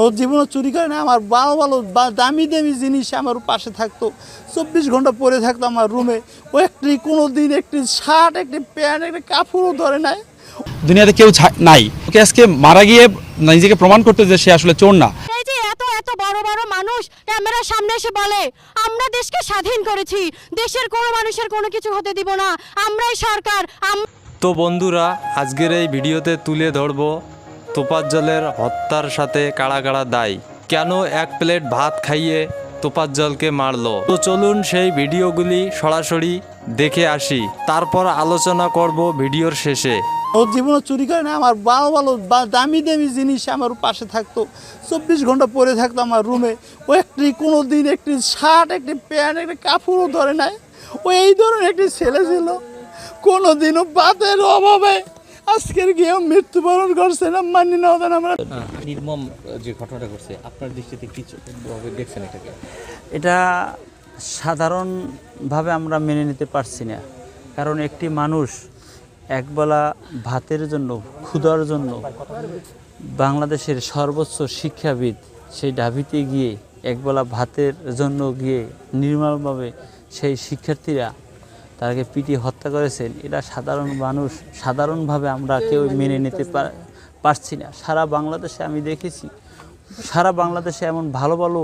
ও জীবনে চুরি করে না, আমার ভালো ভালো দামি দামি জিনিস আমার পাশে থাকতো, 24 ঘন্টা পরে থাকতো আমার রুমে। ও একটি কোনো দিন একটি শার্ট, একটি প্যান্ট, একটি কাপড়ও ধরে নাই। দুনিয়াতে কেউ নাই, ওকে আজকে মারা গিয়ে নিজেকে প্রমাণ করতে যে সে আসলে চোর না। এই যে এত এত বড় বড় মানুষ ক্যামেরার সামনে এসে বলে আমরা দেশকে স্বাধীন করেছি, দেশের কোনো মানুষের কোনো কিছু হতে দিব না, আমরাই সরকার। তো বন্ধুরা, আজকের এই ভিডিওতে তুলে ধরবো তোফাজ্জলের হত্যার সাথে কারা কারা দায়ী, কেন এক প্লেট ভাত খাইয়ে তোফাজ্জলকে মারলো। তো চলুন সেই ভিডিওগুলি সরাসরি দেখে আসি, তারপর আলোচনা করব ভিডিওর শেষে। ও জীবনে চুরি করে না, আমার ভালো ভালো দামি দামি জিনিস আমার পাশে থাকতো, 24 ঘন্টা পরে থাকতো আমার রুমে। ও একটি কোনো দিন একটি শার্ট, একটি প্যান্ট, একটি কাপড়ও ধরে নাই। ও এই ধরনের একটি ছেলে ছিল, কোনো দিনও বাতের অভাবে আজকের গিয়েও মৃত্যুবরণ করছে না। মানি না ওদের আমরা নির্মম যে ঘটনাটা ঘটছে, আপনার দৃষ্টিতে কিভাবে দেখছেন এটাকে? এটা সাধারণভাবে আমরা মেনে নিতে পারছি না, কারণ একটি মানুষ একবেলা ভাতের জন্য, ক্ষুধার জন্য বাংলাদেশের সর্বোচ্চ শিক্ষাবিদ সেই ঢাবিতে গিয়ে একবেলা ভাতের জন্য গিয়ে নির্মমভাবে সেই শিক্ষার্থীরা তাকে পিটিয়ে হত্যা করেছেন। এটা সাধারণ মানুষ, সাধারণভাবে আমরা কেউ মেনে নিতে পারছি না। সারা বাংলাদেশে আমি দেখেছি, সারা বাংলাদেশে এমন ভালো ভালো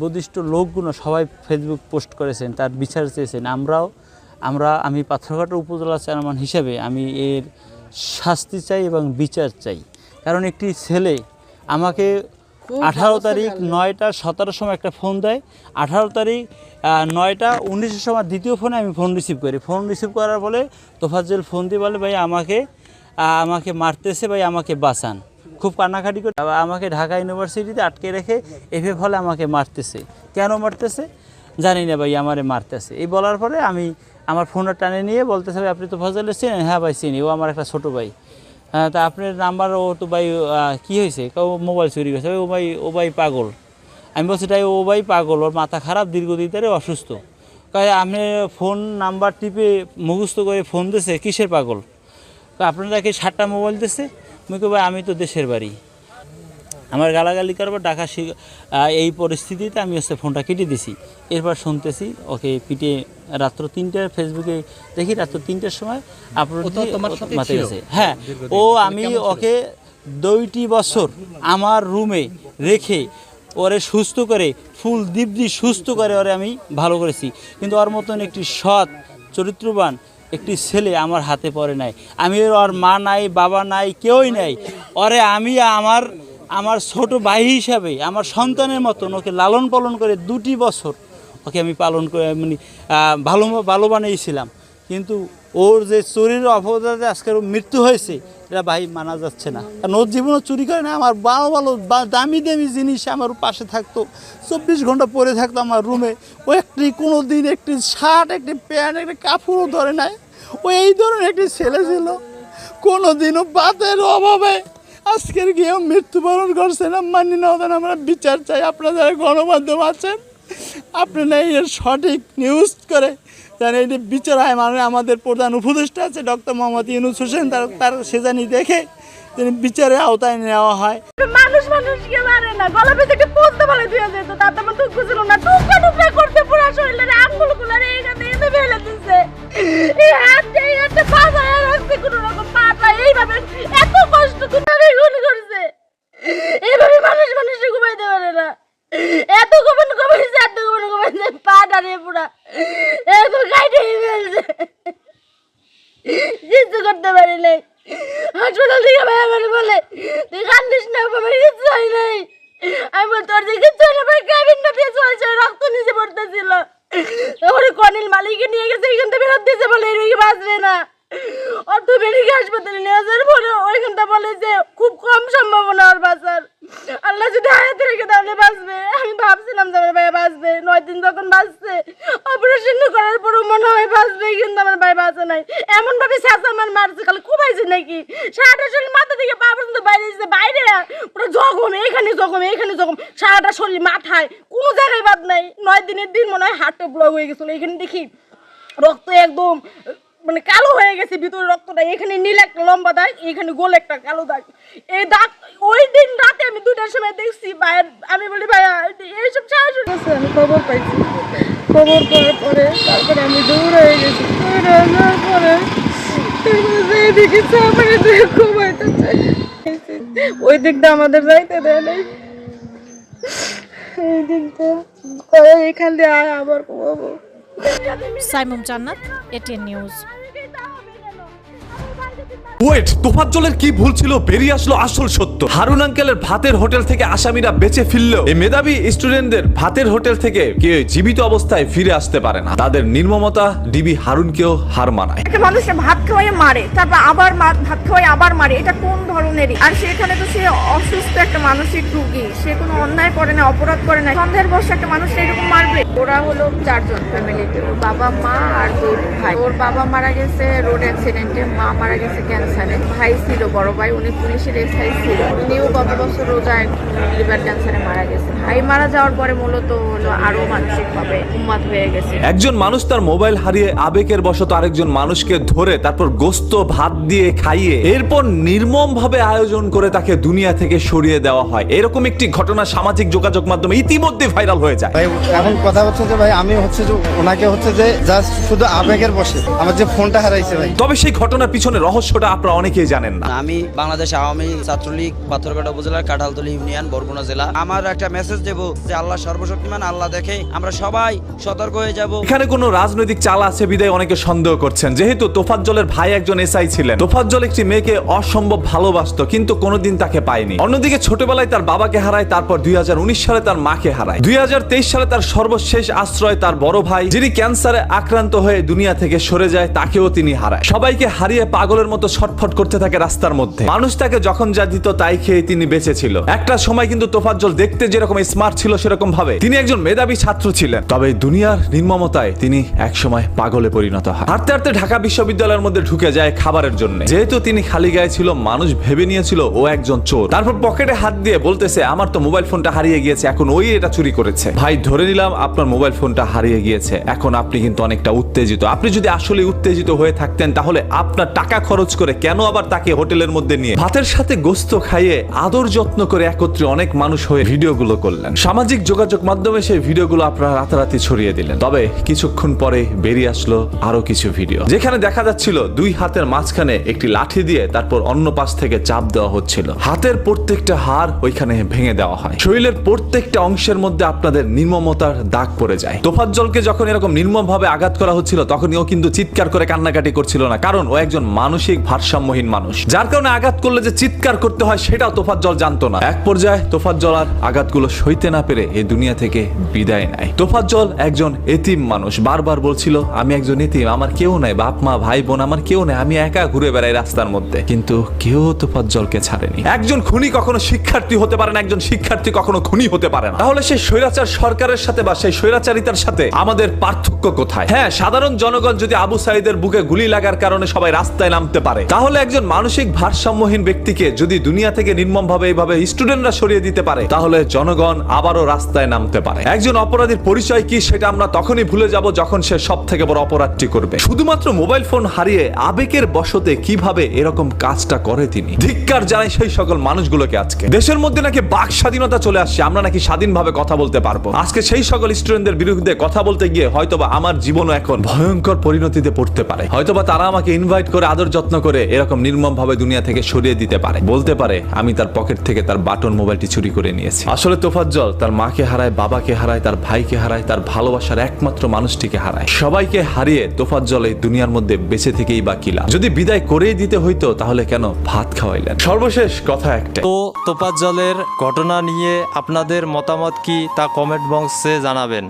বলিষ্ঠ লোকগুলো সবাই ফেসবুক পোস্ট করেছেন, তার বিচার চেয়েছেন। আমি পাথরঘাটা উপজেলা চেয়ারম্যান হিসেবে আমি এর শাস্তি চাই এবং বিচার চাই। কারণ একটি ছেলে আমাকে 18 তারিখ 9টা 17 সময় একটা ফোন দেয়, 18 তারিখ 9টা 19 সময় দ্বিতীয় ফোনে আমি ফোন রিসিভ করি। ফোন রিসিভ করার ফলে তোফাজ্জল ফোন দিয়ে বলে, ভাই আমাকে মারতেছে, ভাই আমাকে বাঁচান। খুব কান্নাকাটি করে আমাকে ঢাকা ইউনিভার্সিটিতে আটকে রেখে এভাবে ফলে আমাকে মারতেছে। কেন মারতেছে জানি না, ভাই আমারে মারতেছে। এই বলার পরে আমি আমার ফোনটা টানে নিয়ে বলতেছে, ভাই আপনি তোফাজ্জলের চিনেন? হ্যাঁ ভাই চিনি, ও আমার একটা ছোটো ভাই। হ্যাঁ, তা আপনার নাম্বার, ও তো ভাই কী হয়েছে? ও মোবাইল চুরি গেছে। ও ভাই পাগল। আমি বলছি তাই, ও ভাই পাগল, ওর মাথা খারাপ, দীর্ঘদিন ধরে অসুস্থ। কারণ আপনি ফোন নাম্বার টিপে মুখস্থ করে ফোন দিয়েছে, কিসের পাগল? আপনারা কি 7টা মোবাইল দিচ্ছে? মুখে ভাই আমি তো দেশের বাড়ি। আমার গালাগালি করবার ডাকা এই পরিস্থিতিতে আমি ফোনটা কেটে দিছি। এরপর শুনতেছি ওকে পিটে রাত্র 3টায় ফেসবুকে দেখি, রাত্র 3টার সময় আপলোড মাথায় গেছে। হ্যাঁ, আমি ওকে 2টি বছর আমার রুমে রেখে ওরে সুস্থ করে, ফুল দিব্যি সুস্থ করে ওরে আমি ভালো করেছি। কিন্তু ওর মতন একটি সৎ চরিত্রবান একটি ছেলে আমার হাতে পড়ে নাই। আমি ওর মা নাই, বাবা নাই, কেউই নাই। ওরে আমি আমার ছোট ভাই হিসাবে, আমার সন্তানের মতন ওকে লালন পালন করে 2টি বছর ওকে আমি পালন করে মানে ভালো বানিয়েছিলাম। কিন্তু ওর যে চুরির অপরাধে আজকের মৃত্যু হয়েছে, এটা ভাই মানা যাচ্ছে না। কারণ ওর জীবনে চুরি করে না, আমার ভালো ভালো দামি দামি জিনিস আমার পাশে থাকতো, 24 ঘন্টা পরে থাকতো আমার রুমে। ও একটি কোনো দিন একটি শার্ট, একটি প্যান্ট, একটি কাপড়ও ধরে নাই। ও এই ধরনের একটি ছেলে ছিল, কোনো দিনও বাতের অভাবে আজকের গিয়েও মৃত্যুবরণ করছে না। মানি না ওদের আমরা বিচার চাই। আপনারা যারা গণমাধ্যম আছেন, আপনারা এর সঠিক নিউজ করে জানেন এটি বিচার হয়। মানে আমাদের প্রধান উপদেষ্টা আছে ডক্টর মোহাম্মদ ইউনূস হোসেন, তার সে জানি দেখে তিনি বিচারের আওতায় নেওয়া হয়। মানুষকে মারে না, গলা পেতে একটা পোস্তে বলে দিয়ে যেত, তাতে আমার দুঃখ ছিল না। টুকরা টুকরা করতে পুরো শরীরের আঙ্গুলগুলো এইখানে এনে ফেলে দিচ্ছে। এই হাতে বাজায় রাখছে, কোনো রকম পাটা এইভাবে এত কষ্ট করে গুণ করছে। এইভাবে মানুষকে ঘুমাইতে পারে না। এত গোপন ঘুমাইছে, পা দাঁড়িয়ে পুরা এত গাইতে ফেলছে, কিছু করতে পারি নাই। হাসপাতাল থেকে ভাই আমার বলে, তুই কান্দিস না, বাবার কিচ্ছু হয় নাই। আমি বল, তোর যে কিচ্ছু হয় না, ভাই কেবিন না পেয়ে চলছে, রক্ত নিচে পড়তেছিল। ওরে কনিল মালিকে নিয়ে গেছে, এখান থেকে ফেরত দিয়েছে, বলে এই রোগী বাঁচবে না। অর্থোপেডিক হাসপাতালে নিয়ে যাওয়ার পরে ওইখানটা বলে যে খুব কম সম্ভাবনা ওর বাঁচার, আল্লাহ যদি হায়াতে রেখে তাহলে বাঁচবে। আমি ভাবছিলাম যে আমার ভাই বাঁচবে, 9 দিন যখন বাঁচছে, অপারেশন করার পরও মনে হয় বাঁচবে, কিন্তু আমার ভাই বাঁচে নাই। এমন ভাবে শেষা আমার মারছে, খালি খুবাইছে নাকি, সারাটা শরীর মাথা থেকে পা পর্যন্ত বাইরে পুরো জখম, এখানে জখম, সারাটা শরীর মাথায় কোনো জায়গায় বাদ নাই। 9 দিনের দিন মনে হয় হার্টটা ব্লক হয়ে গেছিল, এখানে দেখি রক্ত একদম মানে কালো হয়ে গেছে ভিতরে রক্তটা, এখানে নীল একটা লম্বা দাগ, এখানে গোল একটা কালো দাগ। এই দাগ ওই দিন রাতে আমি 2টার সময় দেখছি ভাইয়ের, আমি বলি ভাইয়া এইসব সাহায্য করছে। আমি খবর পাইছি, খবর পাওয়ার পরে তারপরে আমি দৌড়ে গেছি, দৌড়ে যাওয়ার পরে দেখেছি আমার ঘুমাইতেছে, ওই দিকটা আমাদের যাইতে দেয় নাই, এই দিকটা এখান দিয়ে আবার ঘুমাবো। সাইমুম জান্নাত, এটিএন নিউজ। ওয়েট, তোফাজ্জলের কি ভুল ছিল? বেরিয়ে আসলো আসল সত্য। হারুন আঙ্কেলের ভাতের হোটেল থেকে আসামিরা বেঁচে ফিরলেও এই মেধাবী স্টুডেন্টদের ভাতের হোটেল থেকে কেউ জীবিত অবস্থায় ফিরে আসতে পারে না। তাদের নির্মমতা ডিবি হারুনকেও হার মানায়। একটা মানুষকে ভাত খাওয়াই মারে, তারপর আবার ভাত খাওয়াই আবার মারে, এটা কোন ধরনেরই? আর সেখানে তো সে অসুস্থ একটা মানসিক রোগী, সে কোনো অন্যায় করে না, অপরাধ করে না, সন্দেহের বশে একটা মানুষ এরকম মারবে? ওরা হলো 4 জন ফ্যামিলিতে, ওর বাবা মা আর 2 ভাই। ওর বাবা মারা গেছে রোড অ্যাক্সিডেন্টে, মা মারা গেছে ক্যান্সারে, ভাই ছিল বড় ভাই, উনি পুলিশের এসআই ছিল, উনিও গত বছর রোজায় লিভার ক্যান্সারে মারা গেছে। ভাই মারা যাওয়ার পরে মূলত হলো আরো মানসিকভাবে উন্মাদ হয়ে গেছে। একজন মানুষ তার মোবাইল হারিয়ে আবেগের বশত আরেকজন মানুষকে ধরে তারপর গোস্ত ভাত দিয়ে খাইয়ে এরপর নির্মম ভাবে আয়োজন করে তাকে দুনিয়া থেকে সরিয়ে দেওয়া হয়, এরকম একটি ঘটনা সামাজিক যোগাযোগ মাধ্যমে ইতিমধ্যে ভাইরাল হয়ে যায়। ভাই এখন কথা হচ্ছে যে ভাই আমি হচ্ছে যে ওনাকে হচ্ছে যে জাস্ট শুধু আবেগের বশে আমার যে ফোনটা হারাইছে ভাই। তবে সেই ঘটনার পিছনে রহস্যটা আপনারা অনেকেই জানেন না। আমি বাংলাদেশ আওয়ামী ছাত্রলীগ পাথরঘাটা উপজেলার কাঁঠালতলী ইউনিয়ন বরগুনা জেলা। আমার একটা মেসেজ দেব যে আল্লাহ সর্বশক্তিমান, আল্লাহ দেখে আমরা সবাই সতর্ক হয়ে যাব। এখানে কোনো রাজনৈতিক চাল আছে বিদায় অনেকে সন্দেহ করছেন। যেহেতু তোফাজ্জলের ভাই একজন এসআই ছিলেন, তোফাজ্জল একটি মেয়েকে অসম্ভব ভালোবাসতো কিন্তু কোনোদিন তাকে পায়নি। অন্যদিকে ছোটবেলায় তার বাবাকে হারায়, তারপর 2019 সালে তার মাকে হারায়। 2023 সালে তার সর্বশেষ আশ্রয় তার বড় ভাই, যিনি ক্যান্সারে আক্রান্ত হয়ে দুনিয়া থেকে সরে যায়, তাকেও তিনি হারায়। সবাইকে হারিয়ে পাগলের মতো ছটফট করতে থাকে রাস্তার মধ্যে। মানুষ তাকে যখন যা দিত তাই খেয়ে তিনি বেঁচে ছিল। একটা সময় কিন্তু তোফাজ্জল দেখতে যেরকম স্মার্ট ছিল সেরকম ভাবে তিনি একজন মেধাবী ছাত্র ছিলেন। তবে দুনিয়ার নির্মমতায় তিনি একসময় পাগলে পরিণত হয়। হাঁটতে হাঁটতে ঢাকা বিশ্ববিদ্যালয়ের মধ্যে ঢুকে যায় খাবারের জন্য। যেহেতু তিনি খালি গায়ে ছিল, মানুষ ভেবে নিয়েছিল ও একজন চোর। তারপর পকেটে হাত দিয়ে বলতেছে আমার তো মোবাইল ফোনটা হারিয়ে গিয়েছে, এখন ওই এটা চুরি করেছে। ভাই ধরে নিলাম আপনার মোবাইল ফোনটা হারিয়ে গিয়েছে, এখন আপনি কিন্তু অনেকটা উত্তেজিত। আপনি যদি আসলে উত্তেজিত হয়ে থাকতেন তাহলে আপনার টাকা খরচ করে কেন আবার তাকে হোটেলের মধ্যে নিয়ে ভাতের সাথে গোস্ত খাইয়ে আদর যত্ন করে একত্রে অনেক মানুষ হয়ে ভিডিওগুলো করলেন। সামাজিক যোগাযোগ মাধ্যমে সেই ভিডিওগুলো আপনারা রাতারাতি ছড়িয়ে দিলেন। তবে কিছুক্ষণ পরে বেরিয়ে আসলো আরো কিছু ভিডিও, যেখানে দেখা যাচ্ছিল 2 হাতের মাঝখানে একটি লাঠি দিয়ে তারপর অন্য পাশ থেকে চাপ দেওয়া হচ্ছিল। হাতের প্রত্যেকটা হাড় ওইখানে ভেঙে দেওয়া হয়। শরীরের প্রত্যেকটা অংশের মধ্যে আপনাদের নির্মমতার দাগ পড়ে যায়। তোফাজ্জলকে যখন এরকম নির্মম ভাবে আঘাত করা হচ্ছিল তখন ও কিন্তু চিৎকার করে কান্নাকাটি করছিল না, কারণ ও একজন মানসিক ভারসাম্যহীন মানুষ, যার কারণে আঘাত করলে যে চিৎকার করতে হয় সেটাও তোফাজ্জল জানতো না। এক পর্যায়ে তোফাজ্জল আর আঘাতগুলো সইতে না পেরে এই দুনিয়া থেকে বিদায় নেয়। তোফাজ্জল একজন এতিম মানুষ, বারবার বলছিল আমি একজন এতিম, আমার কেউ নাই, বাপ মা ভাই বোন আমার কেউ নেই, আমি একা ঘুরে বেড়াই রাস্তার মধ্যে। কিন্তু কেউ তোফাজ্জলকে ছাড়েনি। একজন খুনি কখনো শিক্ষার্থী হতে পারে না, একজন শিক্ষার্থী কখনো খুনি হতে পারে না। তাহলে সেই স্বৈরাচার সরকারের সাথে বা সেই স্বৈরাচারিতার সাথে আমাদের পার্থক্য কোথায়? হ্যাঁ, সাধারণ জনগণ যদি আবু সাইদের বুকে গুলি লাগার কারণে সবাই রাস্তায় নামতে পারে, তাহলে একজন মানসিক ভারসাম্যহীন ব্যক্তিকে যদি দুনিয়া থেকে নির্মম ভাবে এইভাবে স্টুডেন্টরা সরিয়ে দিতে পারে, তাহলে জনগণ আবারও রাস্তায় নামতে পারে। একজন অপরাধীর পরিচয় কি সেটা আমরা তখনই ভুলে যাব যখন সে সব থেকে বড় অপরাধটি করবে। শুধুমাত্র মোবাইল ফোন হারিয়ে আবেগের বশতে কিভাবে এরকম কাজটা করে তিনি। ধিক্কার জানাই সেই সকল মানুষগুলোকে। আজকে দেশের মধ্যে নাকি বাক স্বাধীনতা চলে আসছে, আমরা নাকি স্বাধীনভাবে কথা বলতে পারবো। আজকে সেই সকল স্টুডেন্টদের বিরুদ্ধে কথা বলতে গিয়ে হয়তোবা আমার জীবনও এখন ভয়ঙ্কর পরিণতিতে পড়তে পারে। হয়তোবা তারা আমাকে ইনভাইট করে আদর যত্ন করে এরকম নির্মম ভাবে দুনিয়া থেকে সরিয়ে দিতে পারে। বলতে পারে আমি তার পকেট থেকে তার বাটন মোবাইলটি চুরি করে নিয়েছি। আসলে তোফাজ্জল তার মাকে হারায়, বাবাকে হারায়, তার ভাইকে হারায়, তার ভালোবাসার একমাত্র মানুষটিকে হারায়। সবাইকে হারিয়ে তোফাজ্জল এই দুনিয়ার মধ্যে বেঁচে থেকেই বা কি লাভ? যদি বিদায় করেই দিতে হইতো তাহলে কেন ভাত খাওয়াইলেন? সর্বশেষ কথা একটা, তো তোফাজ্জলের ঘটনা নিয়ে আপনাদের মতামত কি তা কমেন্ট বক্সে জানাবেন।